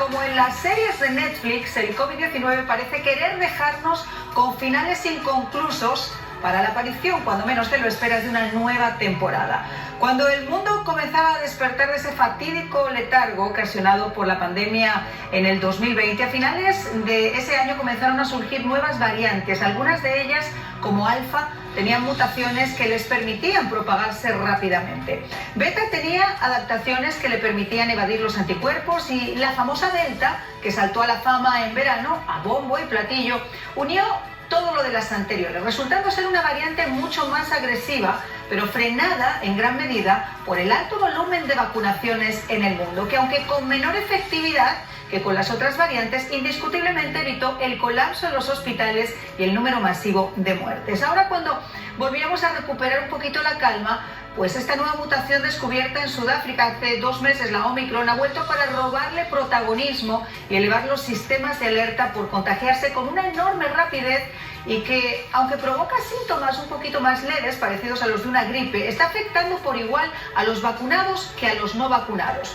como en las series de Netflix, el COVID-19 parece querer dejarnos con finales inconclusos para la aparición, cuando menos te lo esperas, de una nueva temporada. Cuando el mundo comenzaba a despertar de ese fatídico letargo ocasionado por la pandemia en el 2020, a finales de ese año comenzaron a surgir nuevas variantes. Algunas de ellas, como Alfa, tenían mutaciones que les permitían propagarse rápidamente. Beta tenía adaptaciones que le permitían evadir los anticuerpos, y la famosa Delta, que saltó a la fama en verano, a bombo y platillo, unió todo lo de las anteriores, resultando ser una variante mucho más agresiva, pero frenada en gran medida por el alto volumen de vacunaciones en el mundo, que aunque con menor efectividad que con las otras variantes, indiscutiblemente evitó el colapso de los hospitales y el número masivo de muertes. Ahora, cuando volvíamos a recuperar un poquito la calma, pues esta nueva mutación descubierta en Sudáfrica hace 2 meses, la Omicron, ha vuelto para robarle protagonismo y elevar los sistemas de alerta por contagiarse con una enorme rapidez, y que, aunque provoca síntomas un poquito más leves, parecidos a los de una gripe, está afectando por igual a los vacunados que a los no vacunados,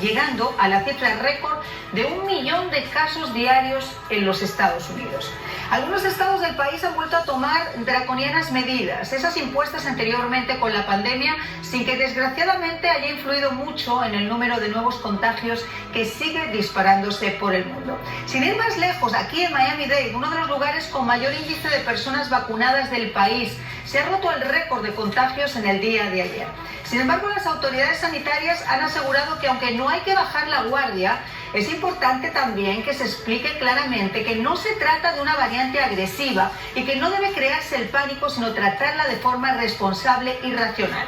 llegando a la cifra récord de 1 millón de casos diarios en los Estados Unidos. Algunos estados del país han vuelto a tomar draconianas medidas, esas impuestas anteriormente con la pandemia, sin que desgraciadamente haya influido mucho en el número de nuevos contagios que sigue disparándose por el mundo. Sin ir más lejos, aquí en Miami-Dade, uno de los lugares con mayor índice de personas vacunadas del país, se ha roto el récord de contagios en el día de ayer. Sin embargo, las autoridades sanitarias han asegurado que, aunque no hay que bajar la guardia, es importante también que se explique claramente que no se trata de una variante agresiva y que no debe crearse el pánico, sino tratarla de forma responsable y racional.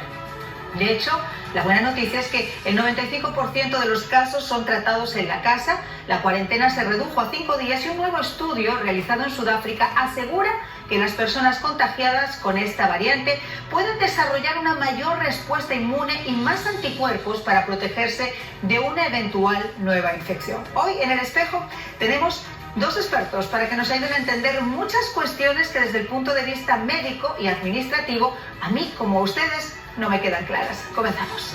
De hecho, la buena noticia es que el 95% de los casos son tratados en la casa, la cuarentena se redujo a 5 días y un nuevo estudio realizado en Sudáfrica asegura que las personas contagiadas con esta variante pueden desarrollar una mayor respuesta inmune y más anticuerpos para protegerse de una eventual nueva infección. Hoy en El Espejo tenemos 2 expertos para que nos ayuden a entender muchas cuestiones que desde el punto de vista médico y administrativo, a mí como a ustedes, no me quedan claras. Comenzamos.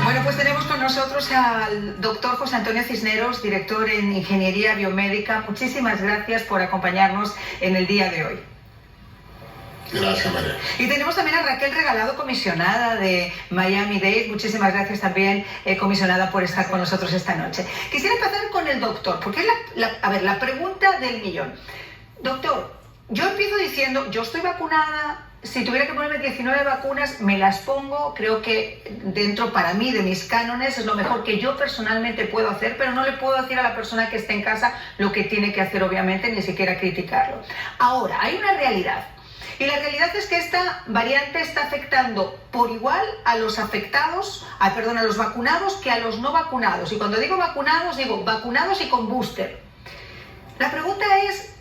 Bueno, pues tenemos con nosotros al doctor José Antonio Cisneros, director en Ingeniería Biomédica. Muchísimas gracias por acompañarnos en el día de hoy. Gracias, María. Y tenemos también a Raquel Regalado, comisionada de Miami-Dade. Muchísimas gracias también, comisionada, por estar con nosotros esta noche. Quisiera empezar con el doctor, porque es la pregunta del millón. Doctor, yo empiezo diciendo, yo estoy vacunada, si tuviera que ponerme 19 vacunas, me las pongo, creo que dentro, para mí, de mis cánones, es lo mejor que yo personalmente puedo hacer, pero no le puedo decir a la persona que esté en casa lo que tiene que hacer, obviamente, ni siquiera criticarlo. Ahora, hay una realidad. Y la realidad es que esta variante está afectando por igual a los afectados, a los vacunados, que a los no vacunados. Y cuando digo vacunados y con booster. La pregunta es,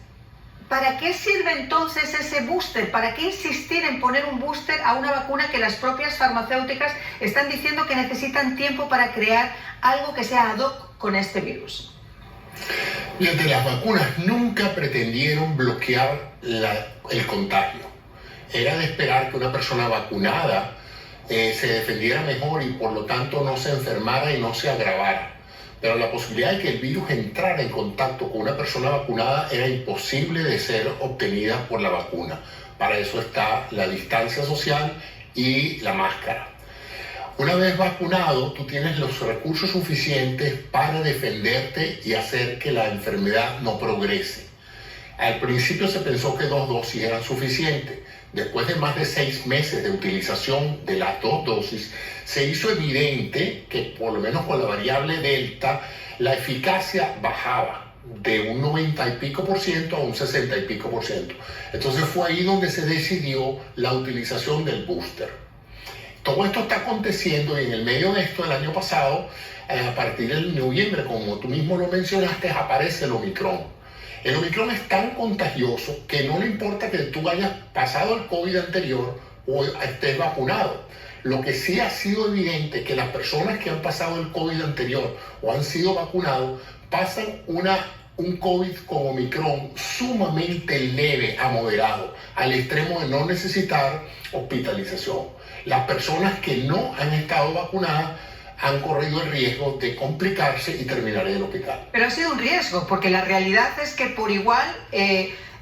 ¿para qué sirve entonces ese booster? ¿Para qué insistir en poner un booster a una vacuna que las propias farmacéuticas están diciendo que necesitan tiempo para crear algo que sea ad hoc con este virus? Desde las vacunas nunca pretendieron bloquear el contagio. Era de esperar que una persona vacunada se defendiera mejor y por lo tanto no se enfermara y no se agravara. Pero la posibilidad de que el virus entrara en contacto con una persona vacunada era imposible de ser obtenida por la vacuna. Para eso está la distancia social y la máscara. Una vez vacunado, tú tienes los recursos suficientes para defenderte y hacer que la enfermedad no progrese. Al principio se pensó que 2 dosis eran suficientes. Después de más de 6 meses de utilización de las 2 dosis, se hizo evidente que, por lo menos con la variable Delta, la eficacia bajaba de un 90 y pico por ciento a un 60 y pico por ciento. Entonces fue ahí donde se decidió la utilización del booster. Todo esto está aconteciendo y en el medio de esto, el año pasado, a partir de noviembre, como tú mismo lo mencionaste, aparece el Omicron. El Omicron es tan contagioso que no le importa que tú hayas pasado el COVID anterior o estés vacunado. Lo que sí ha sido evidente es que las personas que han pasado el COVID anterior o han sido vacunados pasan un COVID con Omicron sumamente leve a moderado, al extremo de no necesitar hospitalización. Las personas que no han estado vacunadas han corrido el riesgo de complicarse y terminar en el hospital. Pero ha sido un riesgo, porque la realidad es que por igual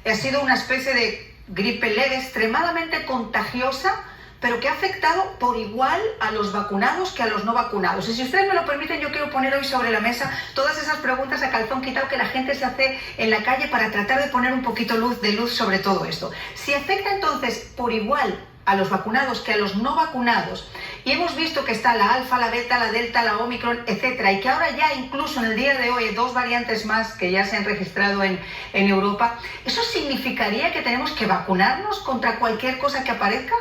ha sido una especie de gripe leve extremadamente contagiosa, pero que ha afectado por igual a los vacunados que a los no vacunados. Y si ustedes me lo permiten, yo quiero poner hoy sobre la mesa todas esas preguntas a calzón quitado que la gente se hace en la calle para tratar de poner un poquito de luz sobre todo esto. Si afecta entonces por igual a los vacunados que a los no vacunados, y hemos visto que está la alfa, la beta, la delta, la omicron, etcétera, y que ahora ya incluso en el día de hoy hay 2 variantes más que ya se han registrado en Europa, ¿eso significaría que tenemos que vacunarnos contra cualquier cosa que aparezca?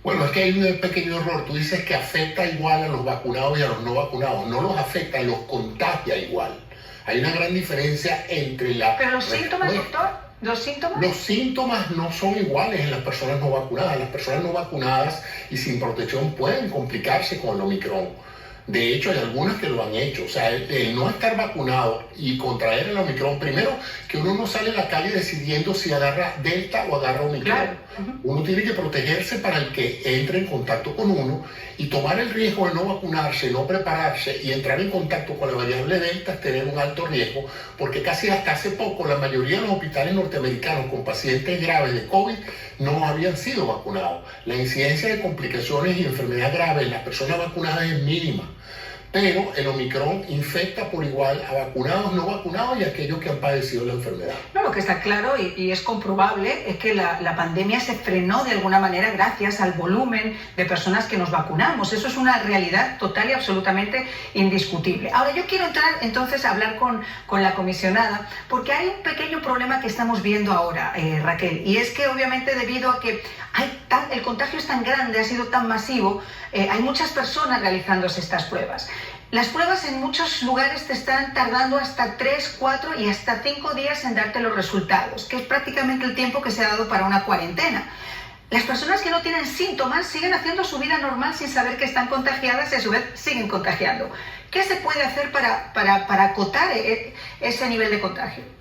Bueno, es que hay un pequeño error. Tú dices que afecta igual a los vacunados y a los no vacunados. No los afecta, los contagia igual. Hay una gran diferencia entre la... ¿Pero los síntomas, doctor? ¿Los síntomas? Los síntomas no son iguales en las personas no vacunadas. Las personas no vacunadas y sin protección pueden complicarse con el Omicron. De hecho, hay algunas que lo han hecho. O sea, el no estar vacunado y contraer el Omicron, primero, que uno no sale a la calle decidiendo si agarra Delta o agarra Omicron. Claro. Uno tiene que protegerse para el que entre en contacto con uno y tomar el riesgo de no vacunarse, no prepararse y entrar en contacto con la variable Delta es tener un alto riesgo, porque casi hasta hace poco la mayoría de los hospitales norteamericanos con pacientes graves de COVID no habían sido vacunados. La incidencia de complicaciones y enfermedad grave en las personas vacunadas es mínima. Pero el Omicron infecta por igual a vacunados, no vacunados y a aquellos que han padecido la enfermedad. No, lo que está claro y es comprobable es que la pandemia se frenó de alguna manera gracias al volumen de personas que nos vacunamos. Eso es una realidad total y absolutamente indiscutible. Ahora, yo quiero entrar entonces a hablar con la comisionada, porque hay un pequeño problema que estamos viendo ahora, Raquel, y es que obviamente debido a que el contagio es tan grande, ha sido tan masivo, hay muchas personas realizándose estas pruebas. Las pruebas en muchos lugares te están tardando hasta 3, 4 y hasta 5 días en darte los resultados, que es prácticamente el tiempo que se ha dado para una cuarentena. Las personas que no tienen síntomas siguen haciendo su vida normal sin saber que están contagiadas y a su vez siguen contagiando. ¿Qué se puede hacer para acotar ese nivel de contagio?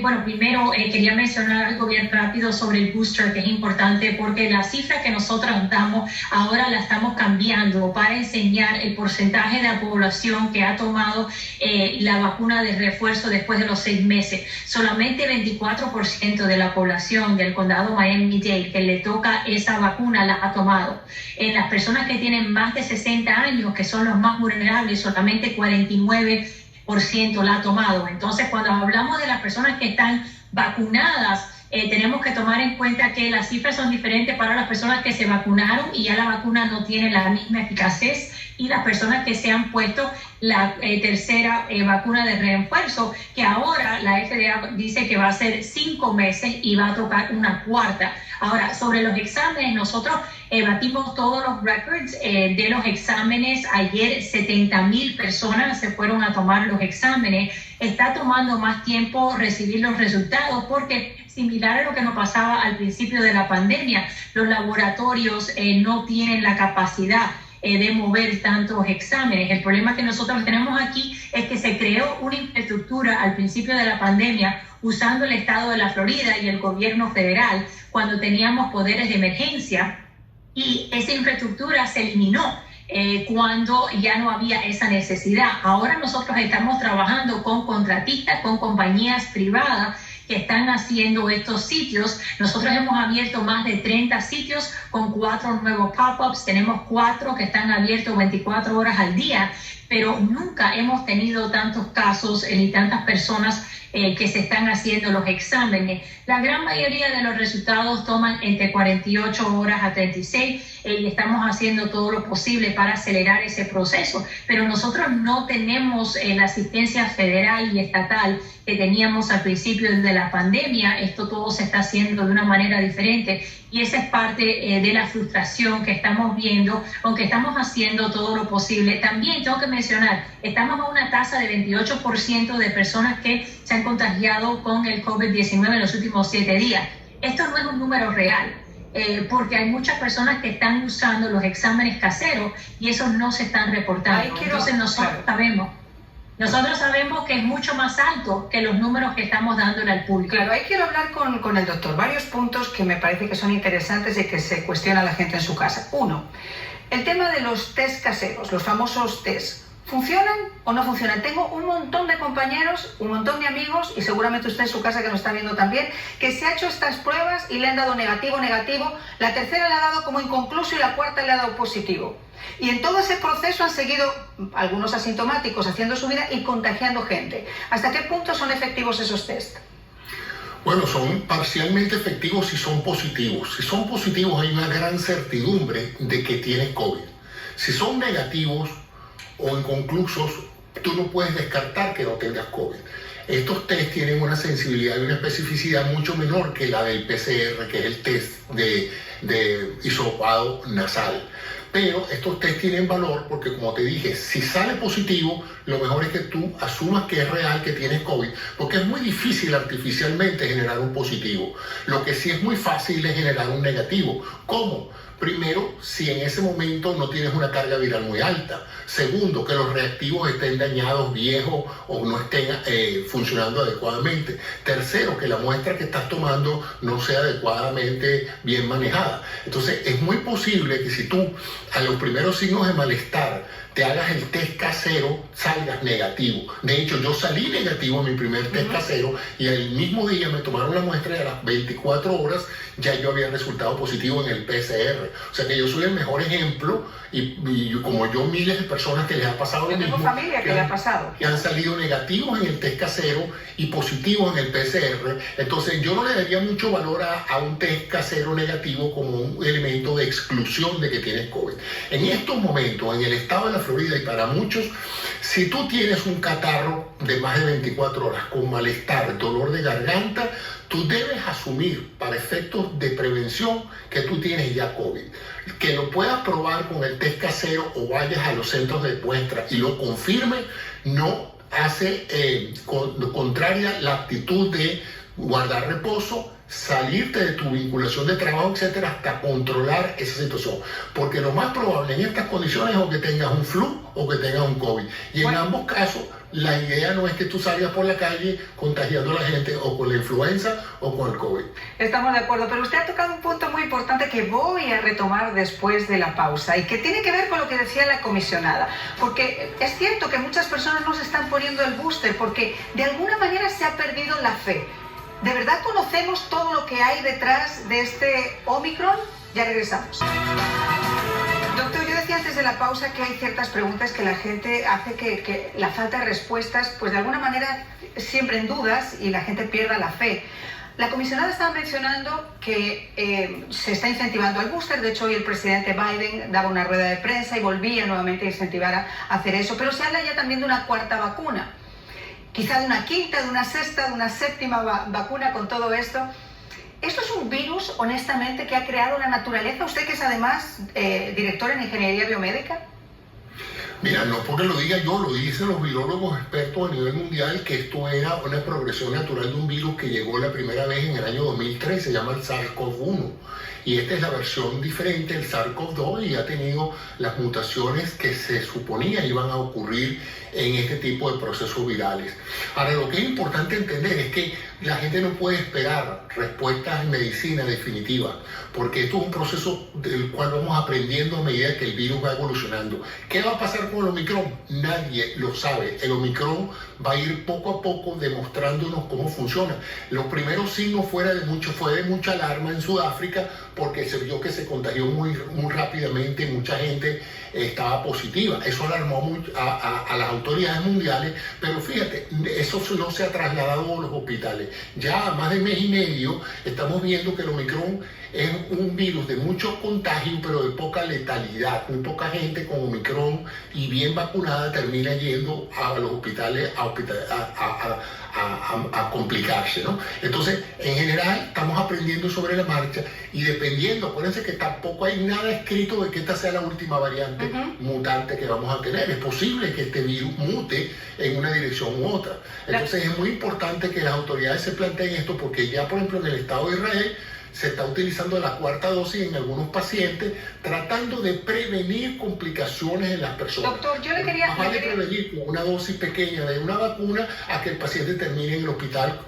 Bueno, primero quería mencionar algo bien rápido sobre el booster, que es importante porque la cifra que nosotros damos ahora la estamos cambiando para enseñar el porcentaje de la población que ha tomado la vacuna de refuerzo después de los 6 meses. Solamente 24% de la población del condado Miami-Dade que le toca esa vacuna la ha tomado. En las personas que tienen más de 60 años, que son los más vulnerables, solamente 49% la ha tomado. Entonces, cuando hablamos de las personas que están vacunadas, tenemos que tomar en cuenta que las cifras son diferentes para las personas que se vacunaron y ya la vacuna no tiene la misma eficacia, y las personas que se han puesto la tercera vacuna de refuerzo, que ahora la FDA dice que va a ser 5 meses y va a tocar una cuarta. Ahora, sobre los exámenes, nosotros batimos todos los records de los exámenes. Ayer 70,000 personas se fueron a tomar los exámenes. Está tomando más tiempo recibir los resultados porque, similar a lo que nos pasaba al principio de la pandemia, los laboratorios no tienen la capacidad de mover tantos exámenes. El problema que nosotros tenemos aquí es que se creó una infraestructura al principio de la pandemia usando el estado de la Florida y el gobierno federal cuando teníamos poderes de emergencia, y esa infraestructura se eliminó cuando ya no había esa necesidad. Ahora nosotros estamos trabajando con contratistas, con compañías privadas que están haciendo estos sitios. Nosotros hemos abierto más de 30 sitios con 4 nuevos pop-ups. Tenemos 4 que están abiertos 24 horas al día, pero nunca hemos tenido tantos casos ni tantas personas que se están haciendo los exámenes. La gran mayoría de los resultados toman entre 48 horas a 36 y estamos haciendo todo lo posible para acelerar ese proceso, pero nosotros no tenemos la asistencia federal y estatal que teníamos al principio de la pandemia. Esto todo se está haciendo de una manera diferente y esa es parte de la frustración que estamos viendo, aunque estamos haciendo todo lo posible. También tengo que mencionar, estamos a una tasa de 28% de personas que se han contagiado con el COVID-19 en los últimos 7 días. Esto no es un número real. porque hay muchas personas que están usando los exámenes caseros y esos no se están reportando. Entonces nosotros sabemos que es mucho más alto que los números que estamos dándole al público. Claro, ahí quiero hablar con el doctor. Varios puntos que me parece que son interesantes y que se cuestiona la gente en su casa. Uno, el tema de los test caseros, los famosos test. ¿Funcionan o no funcionan? Tengo un montón de compañeros, un montón de amigos, y seguramente usted en su casa que nos está viendo también, que se ha hecho estas pruebas y le han dado negativo, la tercera le ha dado como inconcluso y la cuarta le ha dado positivo. Y en todo ese proceso han seguido algunos asintomáticos haciendo su vida y contagiando gente. ¿Hasta qué punto son efectivos esos test? Bueno, son parcialmente efectivos si son positivos. Si son positivos hay una gran certidumbre de que tienes COVID. Si son negativos o inconclusos, tú no puedes descartar que no tengas COVID. Estos test tienen una sensibilidad y una especificidad mucho menor que la del PCR, que es el test de hisopado nasal. Pero estos test tienen valor porque, como te dije, si sale positivo, lo mejor es que tú asumas que es real, que tienes COVID, porque es muy difícil artificialmente generar un positivo. Lo que sí es muy fácil es generar un negativo. ¿Cómo? Primero, si en ese momento no tienes una carga viral muy alta. Segundo, que los reactivos estén dañados, viejos o no estén funcionando adecuadamente. Tercero, que la muestra que estás tomando no sea adecuadamente bien manejada. Entonces, es muy posible que si tú a los primeros signos de malestar te hagas el test casero, salgas negativo. De hecho, yo salí negativo en mi primer test casero y el mismo día me tomaron la muestra y a las 24 horas ya yo había resultado positivo en el PCR. O sea que yo soy el mejor ejemplo y como yo, miles de personas que les ha pasado lo mismo. Tengo familia que le ha pasado. Que han salido negativos en el test casero y positivos en el PCR. Entonces yo no le daría mucho valor a un test casero negativo como un elemento de exclusión de que tienes COVID. En estos momentos, en el estado de la Florida y para muchos, si tú tienes un catarro de más de 24 horas con malestar, dolor de garganta, tú debes asumir para efectos de prevención que tú tienes ya COVID. Que lo puedas probar con el test casero o vayas a los centros de muestra y lo confirme, no hace contraria la actitud de guardar reposo, salirte de tu vinculación de trabajo, etcétera, hasta controlar esa situación. Porque lo más probable en estas condiciones es o que tengas un flu o que tengas un COVID. Y en ambos casos, la idea no es que tú salgas por la calle contagiando a la gente o con la influenza o con el COVID. Estamos de acuerdo, pero usted ha tocado un punto muy importante que voy a retomar después de la pausa y que tiene que ver con lo que decía la comisionada. Porque es cierto que muchas personas no se están poniendo el booster porque de alguna manera se ha perdido la fe. ¿De verdad conocemos todo lo que hay detrás de este Omicron? Ya regresamos. Doctor, yo decía antes de la pausa que hay ciertas preguntas que la gente hace que la falta de respuestas, pues de alguna manera siembren dudas y la gente pierda la fe. La comisionada estaba mencionando que se está incentivando al booster. De hecho, hoy el presidente Biden daba una rueda de prensa y volvía nuevamente a incentivar a hacer eso. Pero se habla ya también de una cuarta vacuna. Quizá de una quinta, de una sexta, de una séptima vacuna con todo esto. ¿Esto es un virus, honestamente, que ha creado la naturaleza? Usted que es además director en ingeniería biomédica. Mira, no porque lo diga yo, lo dicen los virólogos expertos a nivel mundial, que esto era una progresión natural de un virus que llegó la primera vez en el año 2003, se llama el SARS-CoV-1. Y esta es la versión diferente, el SARS-CoV-2, y ha tenido las mutaciones que se suponía iban a ocurrir en este tipo de procesos virales. Ahora, lo que es importante entender es que la gente no puede esperar respuestas en medicina definitivas, porque esto es un proceso del cual vamos aprendiendo a medida que el virus va evolucionando. ¿Qué va a pasar con el Omicron? Nadie lo sabe. El Omicron va a ir poco a poco demostrándonos cómo funciona. Los primeros signos fue de mucha alarma en Sudáfrica, porque se vio que se contagió muy rápidamente, mucha gente estaba positiva. Eso alarmó a las autoridades mundiales, pero fíjate, eso no se ha trasladado a los hospitales. Ya a más de mes y medio estamos viendo que el Omicron es un virus de mucho contagio, pero de poca letalidad. Muy poca gente con Omicron y bien vacunada termina yendo a los hospitales a complicarse, ¿no? Entonces, en general, estamos aprendiendo sobre la marcha y dependiendo, acuérdense que tampoco hay nada escrito de que esta sea la última variante mutante que vamos a tener. Es posible que este virus mute en una dirección u otra. Entonces, es muy importante que las autoridades se planteen esto, porque ya, por ejemplo, en el Estado de Israel, se está utilizando la cuarta dosis en algunos pacientes, tratando de prevenir complicaciones en las personas. Doctor, yo le quería... Más vale prevenir con una dosis pequeña de una vacuna a que el paciente termine en el hospital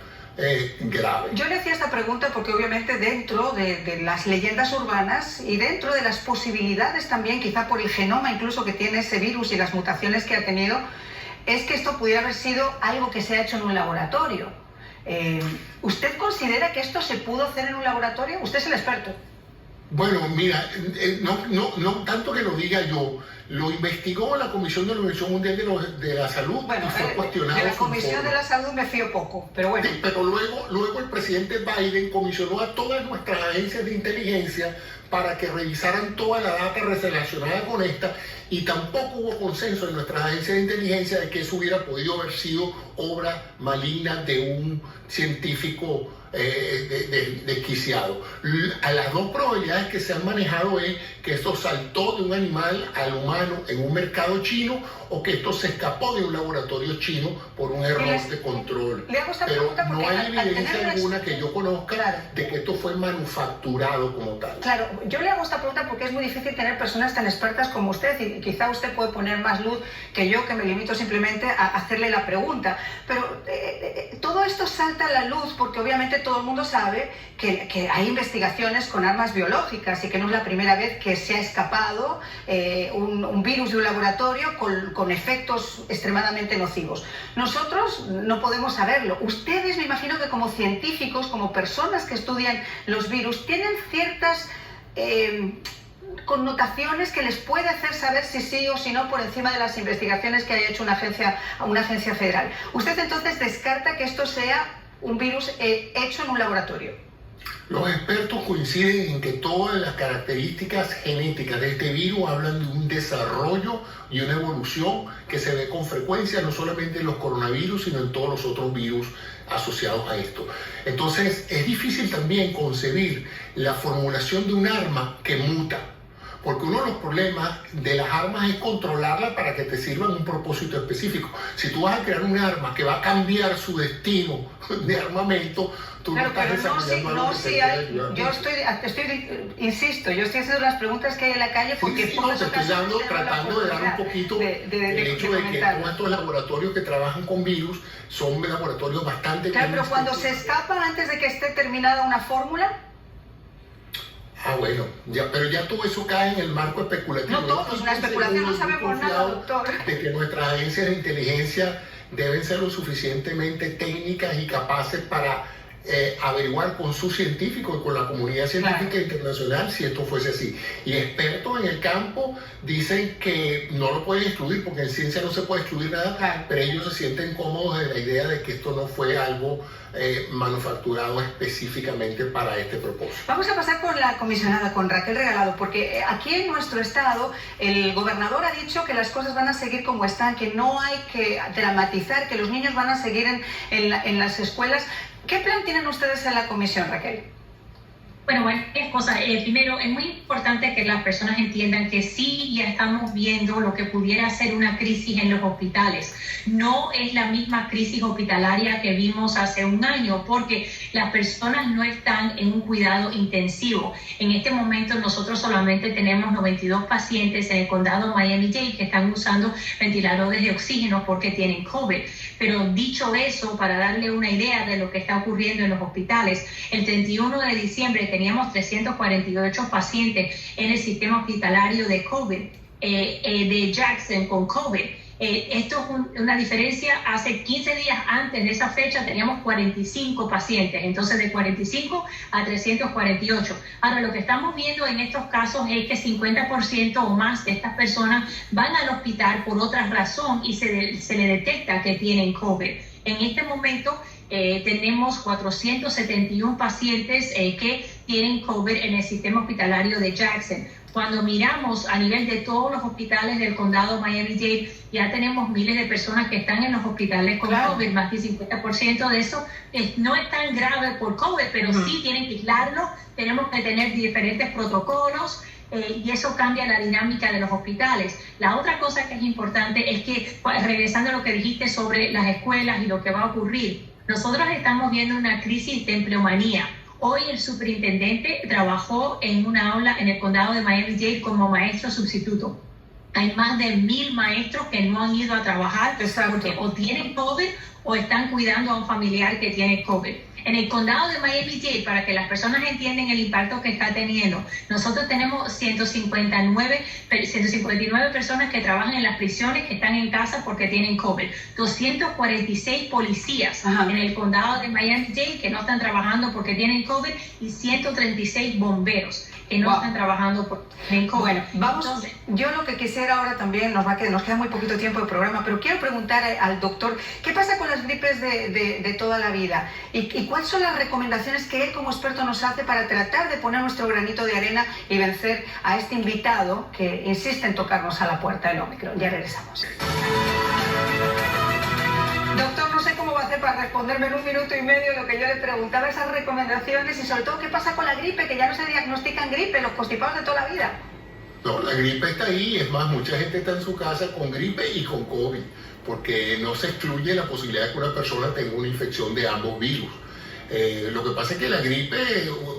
grave. Yo le hacía esta pregunta porque obviamente dentro de las leyendas urbanas y dentro de las posibilidades también, quizá por el genoma incluso que tiene ese virus y las mutaciones que ha tenido, es que esto pudiera haber sido algo que se ha hecho en un laboratorio. ¿Usted considera que esto se pudo hacer en un laboratorio? Usted es el experto. Bueno, mira, no tanto que lo diga yo, lo investigó la Comisión de la Organización Mundial de la Salud, bueno, y fue cuestionado. De la Comisión de la Salud me fío poco, pero bueno. Sí, pero luego el presidente Biden comisionó a todas nuestras agencias de inteligencia para que revisaran toda la data relacionada con esta, y tampoco hubo consenso en nuestras agencias de inteligencia de que eso hubiera podido haber sido obra maligna de un científico desquiciado. A las dos probabilidades que se han manejado es que esto saltó de un animal al humano en un mercado chino, o que esto se escapó de un laboratorio chino por un error de control. Pero no hay evidencia alguna que yo conozca de que esto fue manufacturado como tal. Claro, yo le hago esta pregunta porque es muy difícil tener personas tan expertas como usted, y quizá usted puede poner más luz que yo, que me limito simplemente a hacerle la pregunta. Pero todo esto salta a la luz porque obviamente todo el mundo sabe que hay investigaciones con armas biológicas y que no es la primera vez que se ha escapado un virus de un laboratorio con efectos extremadamente nocivos. Nosotros no podemos saberlo. Ustedes, me imagino que como científicos, como personas que estudian los virus, tienen ciertas connotaciones que les puede hacer saber si sí o si no por encima de las investigaciones que haya hecho una agencia federal. ¿Usted entonces descarta que esto sea un virus hecho en un laboratorio? Los expertos coinciden en que todas las características genéticas de este virus hablan de un desarrollo y una evolución que se ve con frecuencia no solamente en los coronavirus, sino en todos los otros virus asociados a esto. Entonces, es difícil también concebir la formulación de un arma que muta, porque uno de los problemas de las armas es controlarla para que te sirvan un propósito específico. Si tú vas a crear un arma que va a cambiar su destino de armamento, tú claro, no estás desarrollando algo que te ayudar. Insisto, yo estoy haciendo las preguntas que hay en la calle porque te estoy tratando de dar un poquito el hecho de que todos estos laboratorios que trabajan con virus son laboratorios bastante... Claro, pero cuando se escapa antes de que esté terminada una fórmula... Bueno, pero ya todo eso cae en el marco especulativo. No todo, es una especulación, no sabemos nada, doctor. De que nuestras agencias de inteligencia deben ser lo suficientemente técnicas y capaces para averiguar con sus científicos y con la comunidad científica internacional si esto fuese así. Y expertos en el campo dicen que no lo pueden excluir porque en ciencia no se puede excluir nada, pero ellos se sienten cómodos de la idea de que esto no fue algo manufacturado específicamente para este propósito. Vamos a pasar con la comisionada, con Raquel Regalado, porque aquí en nuestro estado el gobernador ha dicho que las cosas van a seguir como están, que no hay que dramatizar, que los niños van a seguir en las escuelas. ¿Qué plan tienen ustedes en la comisión, Raquel? Bueno, varias cosas. Primero, es muy importante que las personas entiendan que sí ya estamos viendo lo que pudiera ser una crisis en los hospitales. No es la misma crisis hospitalaria que vimos hace un año, porque las personas no están en un cuidado intensivo. En este momento nosotros solamente tenemos 92 pacientes en el condado Miami-Dade que están usando ventiladores de oxígeno porque tienen COVID. Pero dicho eso, para darle una idea de lo que está ocurriendo en los hospitales, el 31 de diciembre teníamos 348 pacientes en el sistema hospitalario de COVID, de Jackson con COVID. Esto es una diferencia. Hace 15 días antes de esa fecha teníamos 45 pacientes, entonces de 45 a 348. Ahora, lo que estamos viendo en estos casos es que 50% o más de estas personas van al hospital por otra razón y se le detecta que tienen COVID. En este momento tenemos 471 pacientes que tienen COVID en el sistema hospitalario de Jackson. Cuando miramos a nivel de todos los hospitales del condado Miami-Dade, ya tenemos miles de personas que están en los hospitales con COVID. Más del 50% de eso no es tan grave por COVID, pero sí tienen que aislarlo. Tenemos que tener diferentes protocolos y eso cambia la dinámica de los hospitales. La otra cosa que es importante es que, regresando a lo que dijiste sobre las escuelas y lo que va a ocurrir, nosotros estamos viendo una crisis de empleomanía. Hoy el superintendente trabajó en una aula en el condado de Miami-Dade como maestro sustituto. Hay más de 1,000 maestros que no han ido a trabajar porque o tienen COVID o están cuidando a un familiar que tiene COVID. En el condado de Miami-Dade, para que las personas entiendan el impacto que está teniendo, nosotros tenemos 159 personas que trabajan en las prisiones que están en casa porque tienen COVID. 246 policías en el condado de Miami-Dade que no están trabajando porque tienen COVID y 136 bomberos que no están trabajando porque tienen COVID. Bueno, vamos. Entonces, yo lo que quisiera ahora también, nos queda muy poquito tiempo de programa, pero quiero preguntar al doctor, ¿qué pasa con las gripes de toda la vida? ¿Y cuáles son las recomendaciones que él como experto nos hace para tratar de poner nuestro granito de arena y vencer a este invitado que insiste en tocarnos a la puerta del Ómicron? Ya regresamos. Doctor, no sé cómo va a hacer para responderme en 1 minuto y medio lo que yo le preguntaba, esas recomendaciones y sobre todo qué pasa con la gripe, que ya no se diagnostican gripe, los constipados de toda la vida. No, la gripe está ahí, es más, mucha gente está en su casa con gripe y con COVID, porque no se excluye la posibilidad de que una persona tenga una infección de ambos virus. Lo que pasa es que la gripe,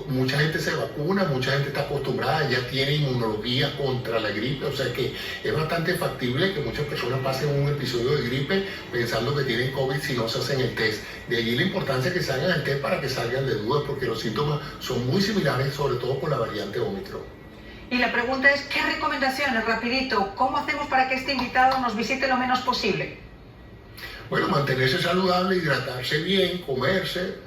mucha gente se vacuna, mucha gente está acostumbrada, ya tiene inmunología contra la gripe, o sea que es bastante factible que muchas personas pasen un episodio de gripe pensando que tienen COVID si no se hacen el test. De allí la importancia que se hagan el test para que salgan de dudas, porque los síntomas son muy similares, sobre todo con la variante Omicron. Y la pregunta es, ¿qué recomendaciones, rapidito, cómo hacemos para que este invitado nos visite lo menos posible? Bueno, mantenerse saludable, hidratarse bien, comerse,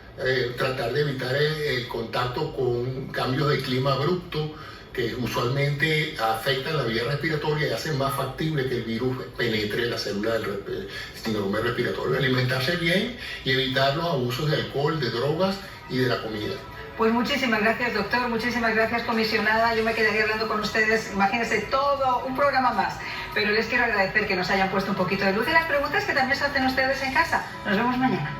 tratar de evitar el contacto con cambios de clima abrupto que usualmente afectan la vía respiratoria y hacen más factible que el virus penetre la célula del síndrome respiratorio. Alimentarse bien y evitar los abusos de alcohol, de drogas y de la comida. Pues muchísimas gracias, doctor, muchísimas gracias, comisionada. Yo me quedaría hablando con ustedes, imagínense, todo un programa más. Pero les quiero agradecer que nos hayan puesto un poquito de luz y las preguntas que también se hacen ustedes en casa. Nos vemos mañana.